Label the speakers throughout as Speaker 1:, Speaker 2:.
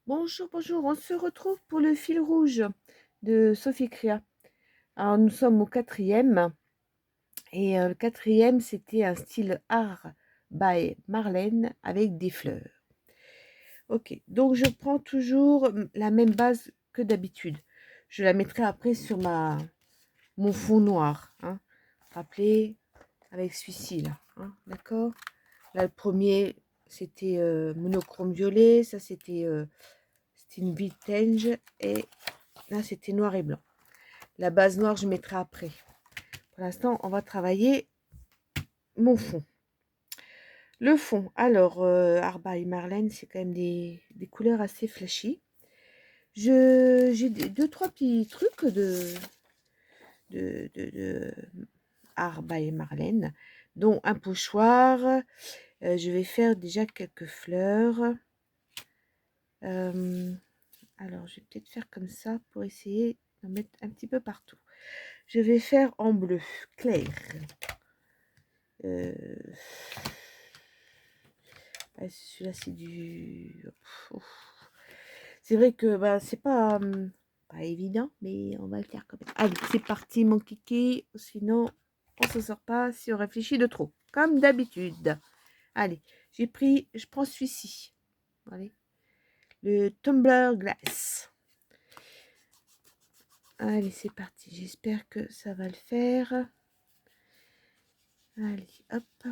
Speaker 1: Bonjour, bonjour, on se retrouve pour le fil rouge de Sophie Créa. Alors nous sommes au quatrième et le quatrième c'était un style art by Marlène avec des fleurs. Ok, donc je prends toujours la même base que d'habitude. Je la mettrai après sur mon fond noir. Hein. Rappelez, avec celui-ci là. Hein, d'accord. Là le premier c'était monochrome violet, ça c'était une vintage et là, c'était noir et blanc. La base noire, je mettrai après. Pour l'instant, on va travailler mon fond. Le fond, alors, Arba et Marlène, c'est quand même des couleurs assez flashy. J'ai deux, trois petits trucs de Arba et Marlène, dont un pochoir. Je vais faire déjà quelques fleurs. Alors, je vais peut-être faire comme ça pour essayer d'en mettre un petit peu partout. Je vais faire en bleu clair. Celui-là, c'est du... C'est vrai que bah, c'est pas évident, mais on va le faire quand même. Allez, c'est parti, mon kiki. Sinon, on ne s'en sort pas si on réfléchit de trop. Comme d'habitude. Allez, je prends celui-ci. Allez, le tumbler glace. Allez, c'est parti. J'espère que ça va le faire. Allez, hop.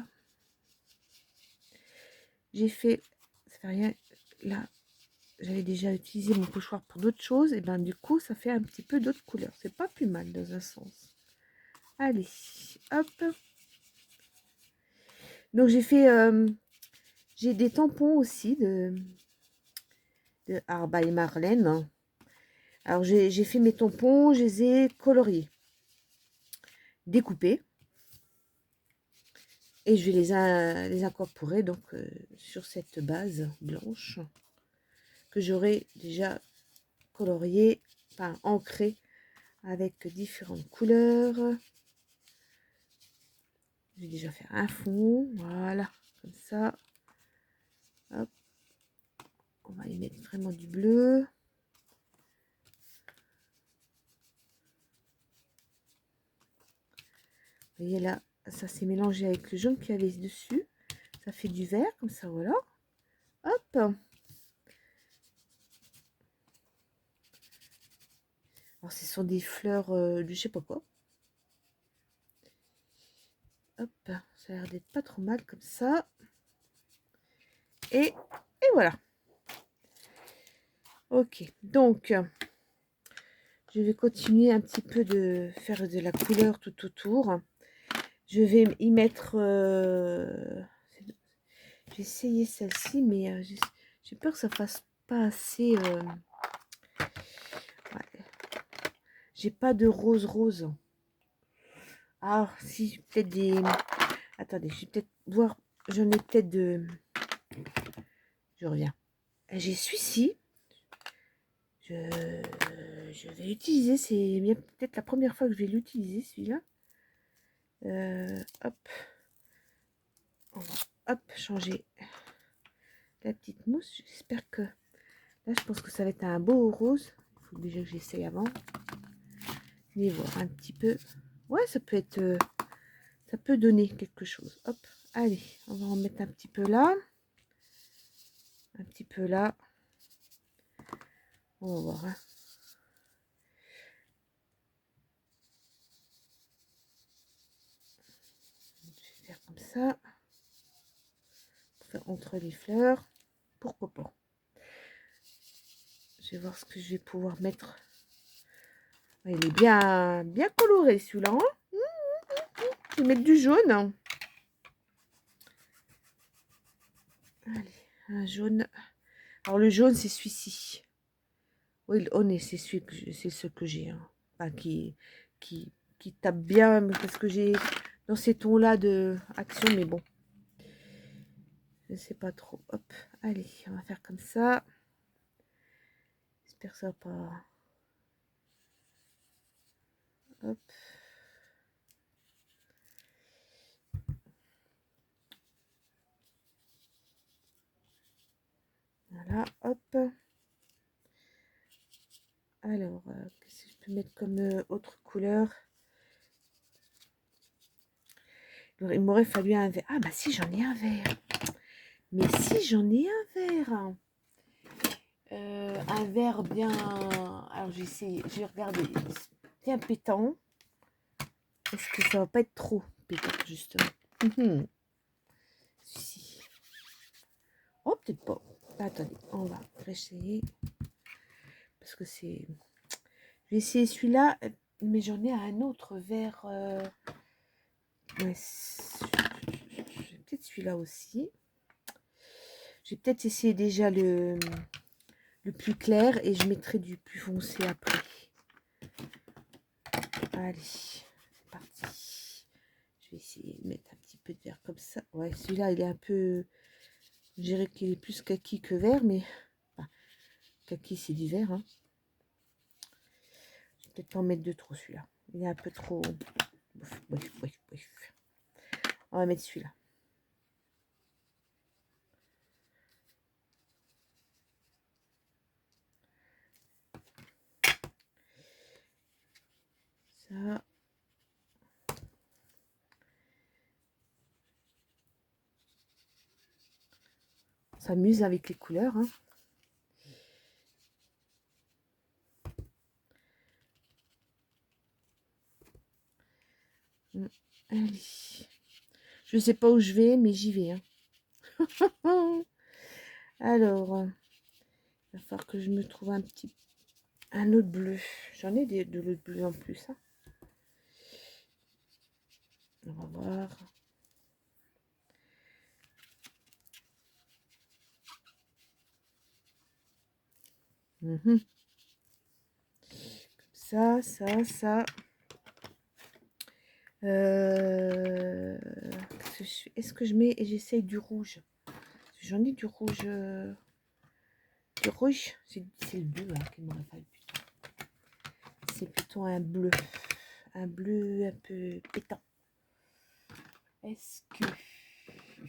Speaker 1: J'ai fait... Ça fait rien. Là, j'avais déjà utilisé mon pochoir pour d'autres choses. Et ben du coup, ça fait un petit peu d'autres couleurs. C'est pas plus mal dans un sens. Allez, hop. Donc, j'ai des tampons aussi de Arba et Marlène. Alors, j'ai fait mes tampons, je les ai coloriés, découpés. Et je vais les incorporer donc sur cette base blanche que j'aurai déjà coloriée, enfin ancrée avec différentes couleurs. Je vais déjà faire un fond, voilà, comme ça. Hop. On va y mettre vraiment du bleu. Vous voyez là, ça s'est mélangé avec le jaune qu'il y avait dessus. Ça fait du vert, comme ça, voilà. Hop. Alors, ce sont des fleurs de je sais pas quoi. Hop, ça a l'air d'être pas trop mal comme ça. Et voilà. Ok, donc, je vais continuer un petit peu de faire de la couleur tout autour. Je vais y mettre... j'ai essayé celle-ci, mais j'ai peur que ça fasse pas assez... ouais. J'ai pas de rose. Ah, si, peut-être des... Attendez, je vais peut-être voir... J'en ai peut-être de... Je reviens. J'ai celui-ci. Je vais l'utiliser. C'est bien peut-être la première fois que je vais l'utiliser, celui-là. Hop. On va, hop, changer la petite mousse. J'espère que... Là, je pense que ça va être un beau rose. Il faut déjà que j'essaye avant. Je vais voir un petit peu. Ouais, ça peut être... ça peut donner quelque chose. Hop. Allez, on va en mettre un petit peu là. Un petit peu là. On va voir. Hein. Je vais faire comme ça. Faire entre les fleurs. Pourquoi pas. Je vais voir ce que je vais pouvoir mettre. Il est bien coloré celui-là. Hein. Je vais mettre du jaune. Allez, un jaune. Alors le jaune, c'est celui-ci. Oui, c'est ce que j'ai. Hein. Enfin, qui tape bien parce que j'ai dans ces tons-là de action, mais bon. Je ne sais pas trop. Hop, allez, on va faire comme ça. J'espère que ça va pas. Hop. Voilà, hop. Alors, qu'est-ce que je peux mettre comme autre couleur? Il m'aurait fallu un vert. Ah bah si, j'en ai un vert. Mais si, j'en ai un vert. Un vert bien... Alors j'ai regardé. Bien pétant. Est-ce que ça va pas être trop pétant, justement? Si. Oh, peut-être pas. Attendez, on va réessayer. Parce que c'est... Je vais essayer celui-là, mais j'en ai un autre vert. Ouais, peut-être celui-là aussi. Je vais peut-être essayer déjà le plus clair et je mettrai du plus foncé après. Allez, c'est parti. Je vais essayer de mettre un petit peu de vert comme ça. Ouais, celui-là, il est un peu... Je dirais qu'il est plus kaki que vert, mais... Enfin, kaki, c'est du vert. Hein. Je vais peut-être pas en mettre de trop, celui-là. Il est un peu trop... Bref. On va mettre celui-là. Ça... On s'amuse avec les couleurs. Hein. Allez. Je sais pas où je vais, mais j'y vais. Hein. Alors, il va falloir que je me trouve un autre bleu. J'en ai de l'autre bleu en plus. Hein. On va voir. Ça. Est-ce que je mets et j'essaye du rouge? J'en ai du rouge. Du rouge, c'est le bleu hein, qu'il m'aurait fallu plutôt. C'est plutôt un bleu. Un bleu un peu pétant. Est-ce que...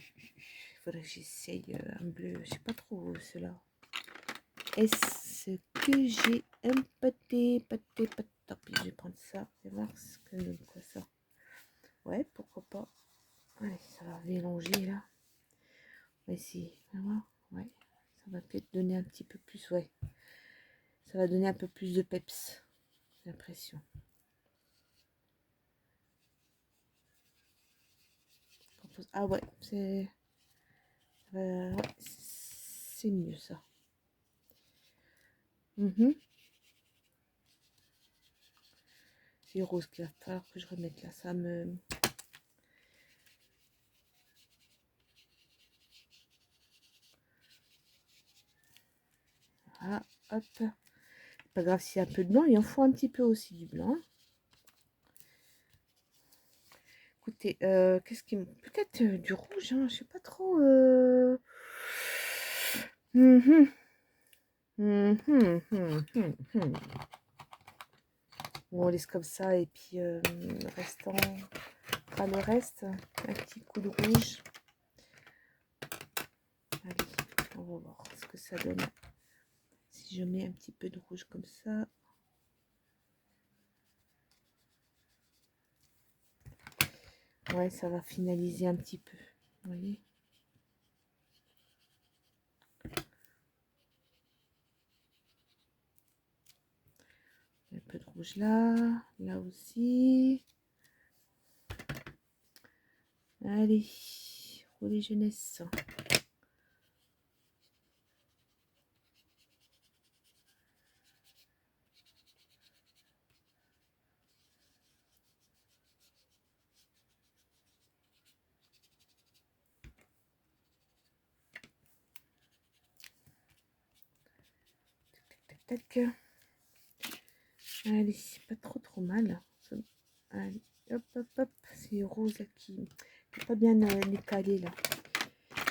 Speaker 1: Il faudrait que j'essaye un bleu. Je sais pas trop cela. Est-ce que j'ai un pâté. Tant pis, je vais prendre ça. Je vais voir ce que donne quoi ça. Ouais, pourquoi pas. Allez, ça va mélanger là. On va essayer. On va voir. Ouais, ça va peut-être donner un petit peu plus. Ouais, ça va donner un peu plus de peps. J'ai l'impression. Ah ouais, c'est mieux ça. C'est rose qu'il va falloir que je remette là. Ça me... Ah, hop. Pas grave s'il y a un peu de blanc. Il en faut un petit peu aussi du blanc. Écoutez, qu'est-ce qui me... Peut-être du rouge, hein, je sais pas trop. Bon, on laisse comme ça et puis restant pas le reste, un petit coup de rouge. Allez, on va voir ce que ça donne. Si je mets un petit peu de rouge comme ça. Ouais, ça va finaliser un petit peu. Vous voyez? Un peu de rouge là. Là aussi. Allez, rouler jeunesse. Tac. Allez, pas trop mal. Allez, hop. C'est rose qui n'est pas bien décalé là.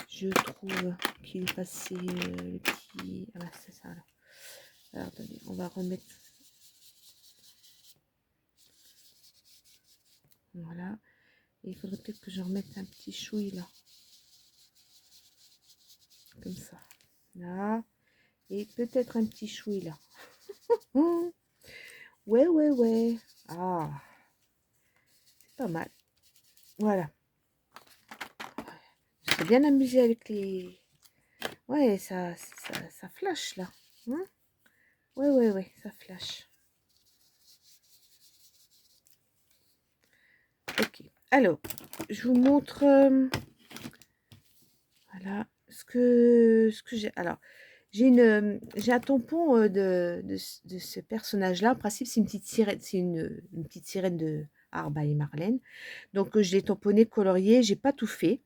Speaker 1: Je trouve qu'il est passé le petit... Ah bah c'est ça là. Alors attendez, on va remettre. Voilà. Et il faudrait peut-être que je remette un petit chouille là. Comme ça. Là. Et peut-être un petit chouille là. Mmh. Ouais, ouais, ouais. Ah, c'est pas mal. Voilà. Je serais bien amusée avec les... Ouais, ça flash, là. Hein. Ouais, ouais, ouais, ça flash. Ok. Alors, je vous montre... voilà. Ce que j'ai... Alors, j'ai un tampon de ce personnage-là. En principe, c'est une petite sirène. C'est une petite sirène de Arba et Marlène. Donc, je l'ai tamponné, colorié. J'ai pas tout fait.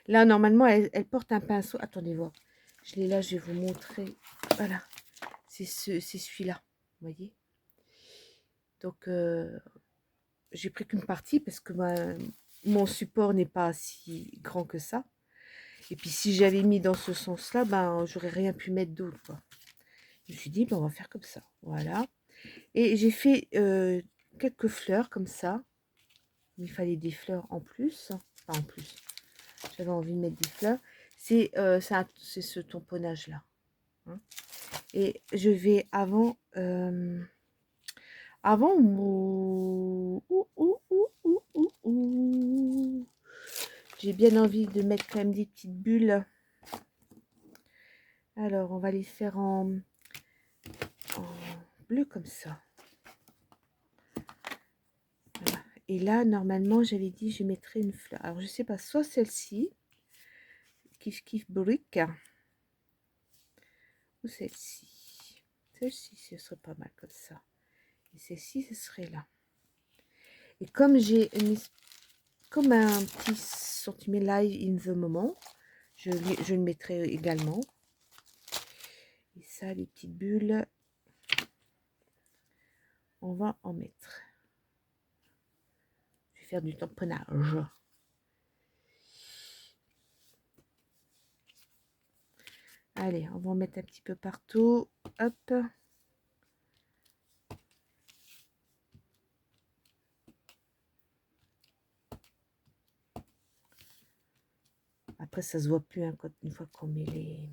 Speaker 1: Là, normalement, elle porte un pinceau. Attendez voir. Je l'ai là, je vais vous montrer. Voilà. C'est celui-là. Vous voyez? Donc, j'ai pris qu'une partie parce que mon support n'est pas si grand que ça. Et puis, si j'avais mis dans ce sens-là, ben, j'aurais rien pu mettre d'autre, quoi. Je me suis dit, ben, on va faire comme ça. Voilà. Et j'ai fait quelques fleurs comme ça. Il fallait des fleurs en plus. Enfin, en plus. J'avais envie de mettre des fleurs. C'est ce tamponnage-là. Hein. Et je vais avant j'ai bien envie de mettre quand même des petites bulles. Alors, on va les faire en bleu comme ça. Voilà. Et là, normalement, j'avais dit je mettrais une fleur. Alors, je sais pas, soit celle-ci, Kif Kif Brick, ou celle-ci. Celle-ci, ce serait pas mal comme ça. Et celle-ci, ce serait là. Et comme j'ai comme un petit centimètre live in the moment, je le mettrai également. Et ça, les petites bulles, on va en mettre. Je vais faire du tamponnage. Allez, on va en mettre un petit peu partout. Hop. Après, ça se voit plus hein, une fois qu'on met les...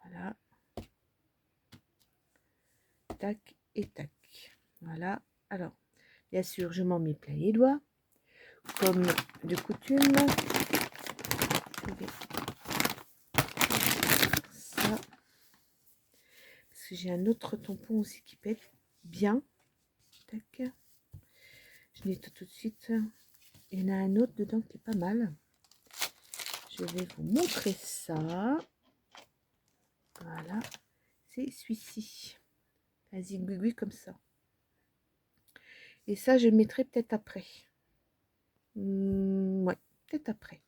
Speaker 1: Voilà. Tac et tac. Voilà. Alors, bien sûr, je m'en mets plein les doigts. Comme de coutume. Je vais ça. Parce que j'ai un autre tampon aussi qui peut être bien. Tac. Je nettoie tout de suite. Il y en a un autre dedans qui est pas mal. Je vais vous montrer ça. Voilà. C'est celui-ci. Un zigouigou comme ça. Et ça, je le mettrai peut-être après. Ouais, peut-être après.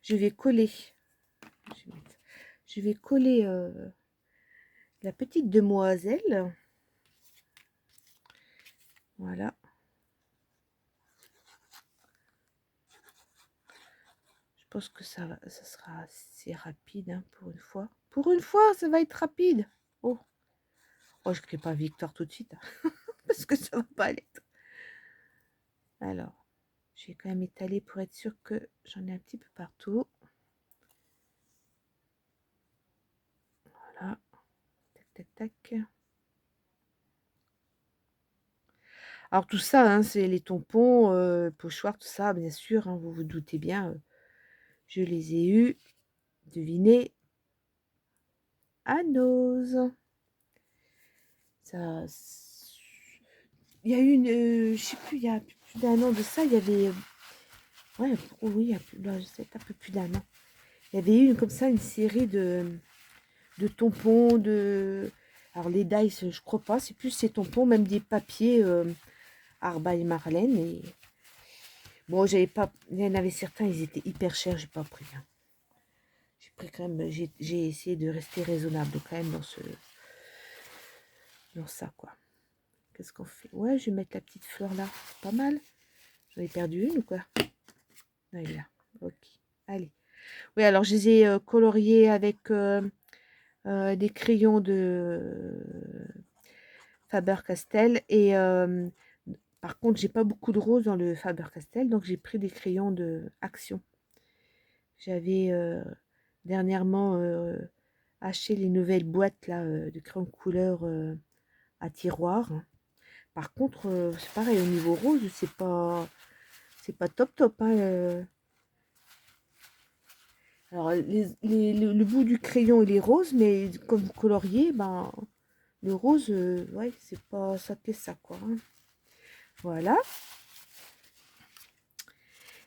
Speaker 1: Je vais coller. Je vais coller la petite demoiselle. Voilà. Je pense que ça sera assez rapide hein, pour une fois. Pour une fois, ça va être rapide. Oh, oh je ne crie pas victoire tout de suite. Hein, parce que ça va pas l'être. Alors, je vais quand même étaler pour être sûr que j'en ai un petit peu partout. Voilà. Tac, tac, tac. Alors tout ça, hein, c'est les tampons, pochoirs, tout ça, bien sûr, hein, vous vous doutez bien, je les ai eus. Devinez, à Nose. Ça, il y a eu une, je sais plus, il y a plus d'un an de ça, il y avait, ouais, oh oui, il y a plus, là, c'est un peu plus d'un an. Il y avait eu comme ça une série de tampons, alors les Dice, je crois pas, c'est plus ces tampons, même des papiers Arba et Marlène. Et bon, j'avais pas, il y en avait certains, ils étaient hyper chers, j'ai pas pris. Hein. J'ai pris quand même, j'ai essayé de rester raisonnable quand même dans ça quoi. Qu'est-ce qu'on fait? Ouais, je vais mettre la petite fleur là, c'est pas mal. J'en ai perdu une ou quoi? Non, elle est là. Ok, allez. Oui, alors je les ai coloriés avec des crayons de Faber-Castell et par contre, j'ai pas beaucoup de rose dans le Faber-Castell, donc j'ai pris des crayons de Action. J'avais dernièrement acheté les nouvelles boîtes là de crayons de couleur à tiroir. Par contre, c'est pareil au niveau rose, c'est pas top top, hein. Alors le bout du crayon il est rose, mais comme colorié, ben le rose, ouais, c'est pas ça que ça quoi, hein. Voilà.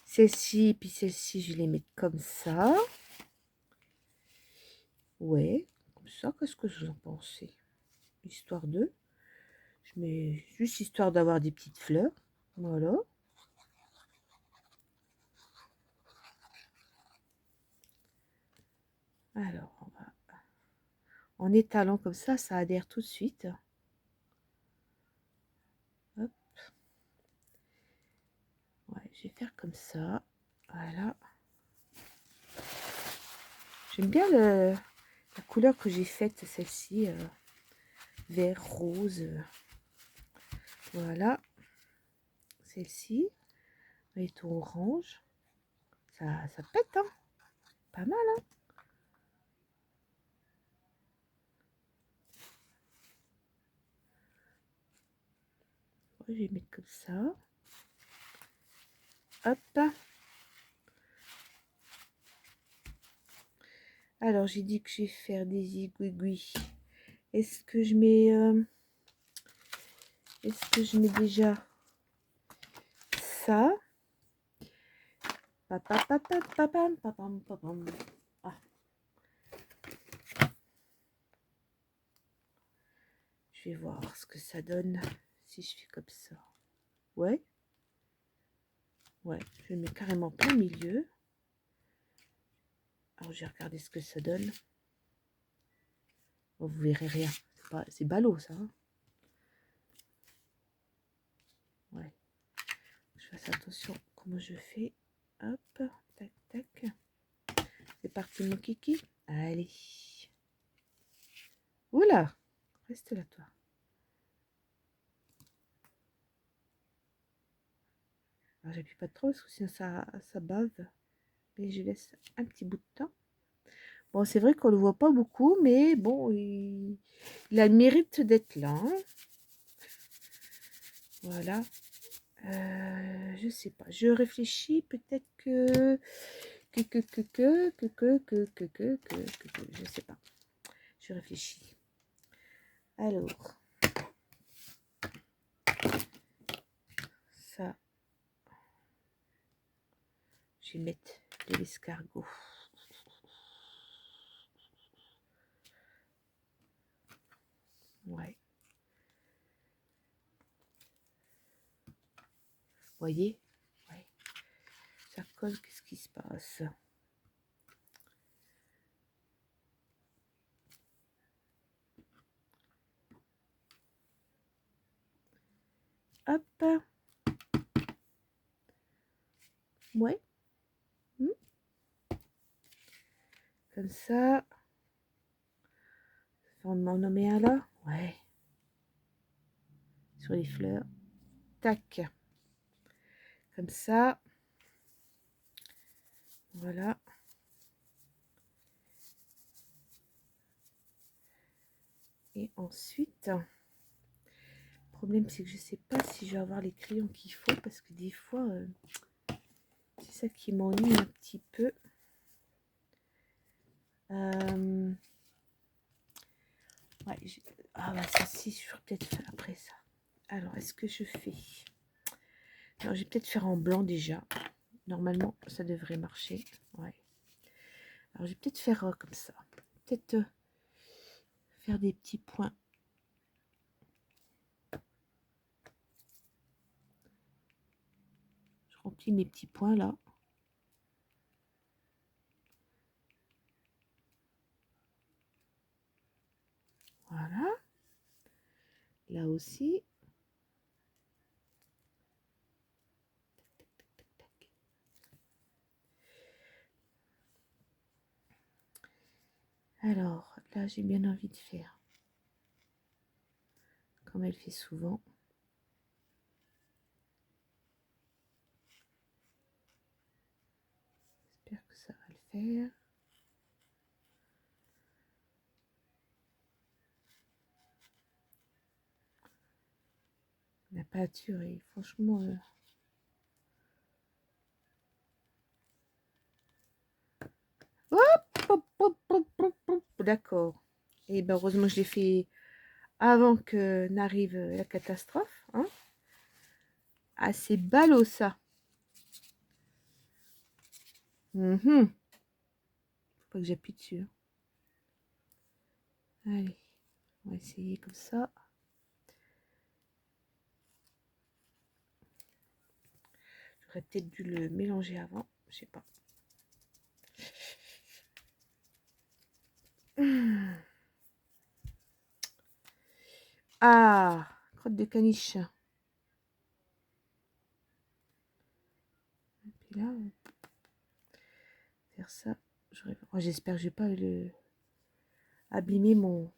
Speaker 1: Celle-ci, puis celle-ci, je les mets comme ça. Ouais, comme ça, qu'est-ce que vous en pensez? Histoire de. Je mets juste histoire d'avoir des petites fleurs. Voilà. Alors, en étalant comme ça adhère tout de suite. Hop. Ouais, je vais faire comme ça. Voilà. J'aime bien la couleur que j'ai faite, celle-ci. Vert, rose. Voilà. Celle-ci. Et ton orange. Ça pète, hein. Pas mal, hein. Je vais mettre comme ça. Hop. Alors, j'ai dit que je vais faire des aiguilles. Est-ce que je mets... est-ce que je mets déjà ça? Ah. Je vais voir ce que ça donne si je fais comme ça. Ouais. Ouais, je mets carrément plein milieu. Alors, j'ai regardé ce que ça donne. Bon, vous verrez rien. C'est ballot, ça. Hein, ouais. Je fasse attention comment je fais. Hop, tac, tac. C'est parti, mon kiki. Allez. Oula, reste là, toi. Alors, j'appuie pas trop parce que sinon ça bave. Mais je laisse un petit bout de temps. Bon, c'est vrai qu'on le voit pas beaucoup, mais bon, il a le mérite d'être là. Hein. Voilà. Je sais pas. Je réfléchis. Peut-être que je sais pas. Je réfléchis. Alors, ça, je vais mettre de l'escargot. Ouais. Voyez, ouais. Ça colle. Qu'est-ce qui se passe? Hop. Ouais. Comme ça. On m'en nommer un là. Ouais. Sur les fleurs. Tac. Comme ça. Voilà. Et ensuite, le problème c'est que je sais pas si je vais avoir les crayons qu'il faut parce que des fois, c'est ça qui m'ennuie un petit peu. Ouais, ah bah ça si, je ferai peut-être faire après ça. Alors, est-ce que je fais... Alors, je vais peut-être faire en blanc déjà. Normalement, ça devrait marcher. Ouais. Alors, je vais peut-être faire comme ça. Peut-être faire des petits points. Je remplis mes petits points là. Voilà. Là aussi. Alors, là, j'ai bien envie de faire comme elle fait souvent. J'espère que ça va le faire. La peinture est franchement... D'accord. Et ben heureusement je l'ai fait avant que n'arrive la catastrophe. Hein. Ah, c'est ballot ça. Faut pas que j'appuie dessus. Hein. Allez, on va essayer comme ça. J'aurais peut-être dû le mélanger avant. Je sais pas. Ah, crotte de caniche. Et puis là, faire ça. Oh, j'espère que je vais pas abîmer mon...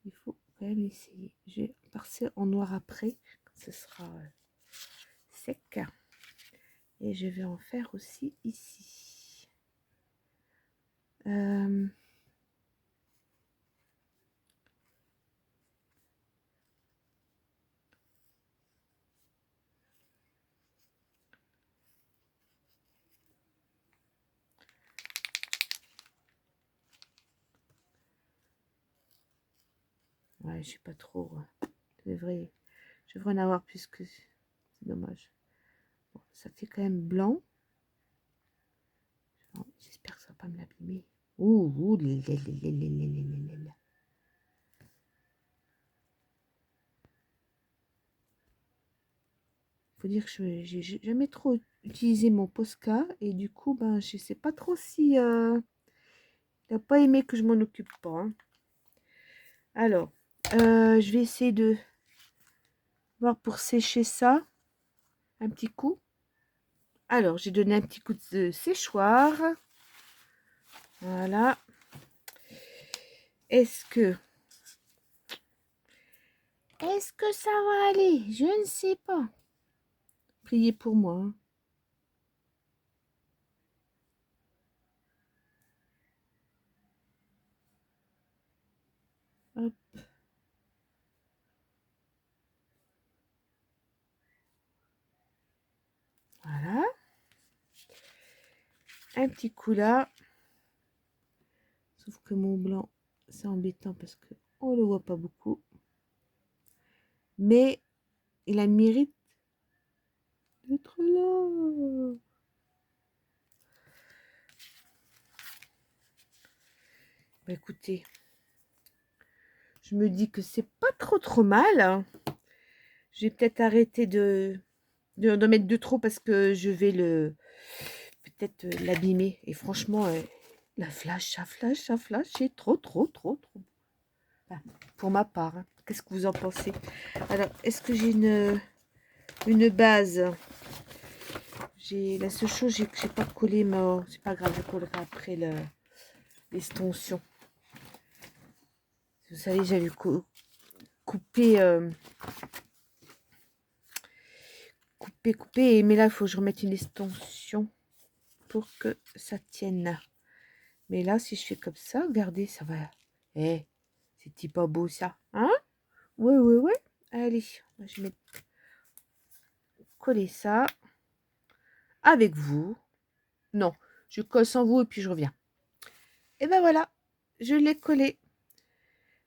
Speaker 1: Il faut quand même essayer. Je vais passer en noir après. Ce sera sec. Et je vais en faire aussi ici. Ouais, je sais pas trop. Je devrais en avoir plus que... C'est dommage. Bon, ça fait quand même blanc. J'espère que ça va pas me l'abîmer. Ouh, faut dire que j'ai jamais trop utilisé mon Posca et du coup, ben, je sais pas trop si il n'a pas aimé que je m'en occupe pas. Hein. Alors, je vais essayer de voir pour sécher ça un petit coup. Alors, j'ai donné un petit coup de séchoir. Voilà. Est-ce que ça va aller? Je ne sais pas. Priez pour moi. Hein. Hop. Voilà. Un petit coup là. Sauf que mon blanc, c'est embêtant parce que on le voit pas beaucoup. Mais il a le mérite d'être là. Bah écoutez, je me dis que c'est pas trop mal. Hein. Je vais peut-être arrêter d'en mettre de trop parce que je vais peut-être l'abîmer. Et franchement, la flash, c'est trop. Enfin, pour ma part, hein. Qu'est-ce que vous en pensez? Alors, est-ce que j'ai une base? J'ai la seule chose, j'ai pas collé, mais c'est pas grave, je collerai après l'extension. Vous savez, j'avais coupé, mais là, il faut que je remette une extension pour que ça tienne. Mais là, si je fais comme ça, regardez, ça va. Eh, c'est pas beau ça, hein? Ouais. Allez, je vais coller ça avec vous. Non, je colle sans vous et puis je reviens. Et ben voilà, je l'ai collé.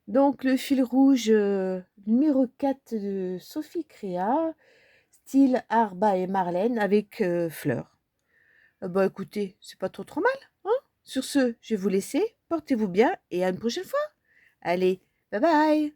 Speaker 1: Donc le fil rouge numéro 4 de Sophie Créa, style Arba et Marlène avec fleurs. Bah écoutez, c'est pas trop mal. Hein. Sur ce, je vais vous laisser. Portez-vous bien et à une prochaine fois. Allez, bye bye.